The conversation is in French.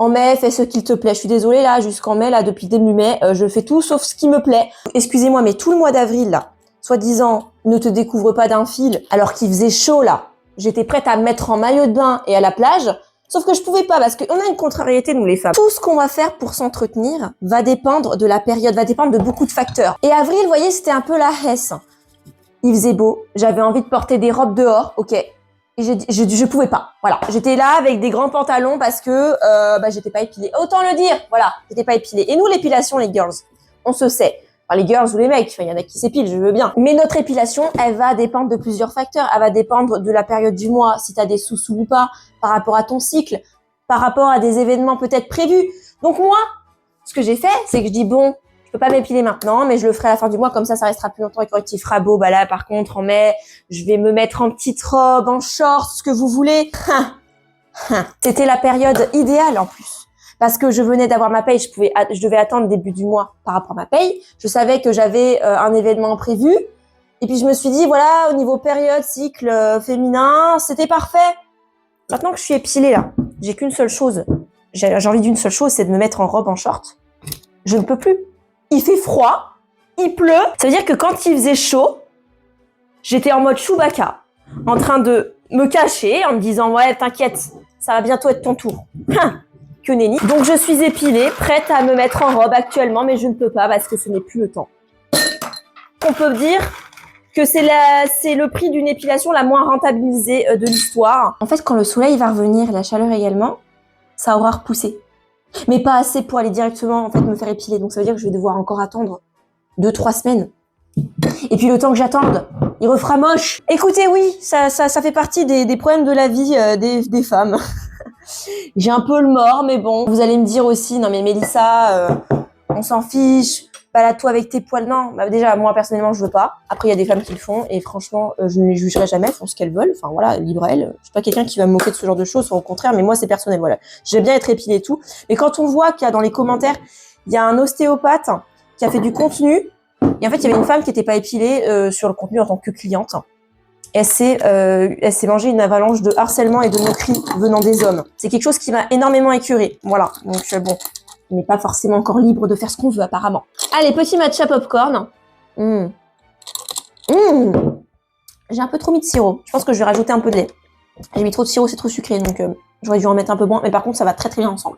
En mai, fais ce qu'il te plaît. Je suis désolée, là, jusqu'en mai, là, depuis début mai, je fais tout sauf ce qui me plaît. Excusez-moi, mais tout le mois d'avril, là, soi-disant, ne te découvre pas d'un fil, alors qu'il faisait chaud, là. J'étais prête à me mettre en maillot de bain et à la plage, sauf que je pouvais pas, parce qu'on a une contrariété, nous, les femmes. Tout ce qu'on va faire pour s'entretenir va dépendre de la période, va dépendre de beaucoup de facteurs. Et avril, vous voyez, c'était un peu la hesse. Il faisait beau, j'avais envie de porter des robes dehors, ok. Et je pouvais pas, voilà. J'étais là avec des grands pantalons parce que j'étais pas épilée. Autant le dire, voilà, j'étais pas épilée. Et nous, l'épilation, les girls, on se sait. Enfin, les girls ou les mecs, il y en a qui s'épilent, je veux bien. Mais notre épilation, elle va dépendre de plusieurs facteurs. Elle va dépendre de la période du mois, si tu as des sous-sous ou pas, par rapport à ton cycle, par rapport à des événements peut-être prévus. Donc moi, ce que j'ai fait, c'est que je dis bon, je peux pas m'épiler maintenant, mais je le ferai à la fin du mois, comme ça restera plus longtemps et quand il fera beau. Bah là, par contre, en mai, je vais me mettre en petite robe, en short, ce que vous voulez. C'était la période idéale en plus. Parce que je venais d'avoir ma paye, je devais attendre début du mois par rapport à ma paye. Je savais que j'avais un événement prévu. Et puis je me suis dit, voilà, au niveau période, cycle féminin, c'était parfait. Maintenant que je suis épilée là, j'ai qu'une seule chose. J'ai envie d'une seule chose, c'est de me mettre en robe, en short. Je ne peux plus. Il fait froid, il pleut. Ça veut dire que quand il faisait chaud, j'étais en mode Chewbacca, en train de me cacher, en me disant « Ouais, t'inquiète, ça va bientôt être ton tour. » Que nenni. Donc je suis épilée, prête à me mettre en robe actuellement, mais je ne peux pas parce que ce n'est plus le temps. On peut dire que c'est le prix d'une épilation la moins rentabilisée de l'histoire. En fait, quand le soleil va revenir et la chaleur également, ça aura repoussé. Mais pas assez pour aller directement en fait me faire épiler. Donc ça veut dire que je vais devoir encore attendre 2-3 semaines. Et puis le temps que j'attende, il refera moche. Écoutez, oui, ça fait partie des problèmes de la vie des femmes. J'ai un peu le mort, mais bon. Vous allez me dire aussi, non mais Mélissa, on s'en fiche, balade-toi avec tes poils. Non, bah déjà, moi personnellement, je veux pas. Après, il y a des femmes qui le font, et franchement, je ne les jugerai jamais, elles font ce qu'elles veulent. Enfin voilà, libre à elles. Je suis pas quelqu'un qui va me moquer de ce genre de choses, au contraire, mais moi c'est personnel, voilà. J'aime bien être épilée et tout. Mais quand on voit qu'il y a dans les commentaires, il y a un ostéopathe qui a fait du contenu, et en fait, il y avait une femme qui était pas épilée sur le contenu en tant que cliente. Elle s'est mangée une avalanche de harcèlement et de moqueries venant des hommes. C'est quelque chose qui m'a énormément écœurée. Voilà, donc bon, on n'est pas forcément encore libre de faire ce qu'on veut apparemment. Allez, petit matcha popcorn. J'ai un peu trop mis de sirop. Je pense que je vais rajouter un peu de lait. J'ai mis trop de sirop, c'est trop sucré, donc j'aurais dû en mettre un peu moins. Mais par contre, ça va très très bien ensemble.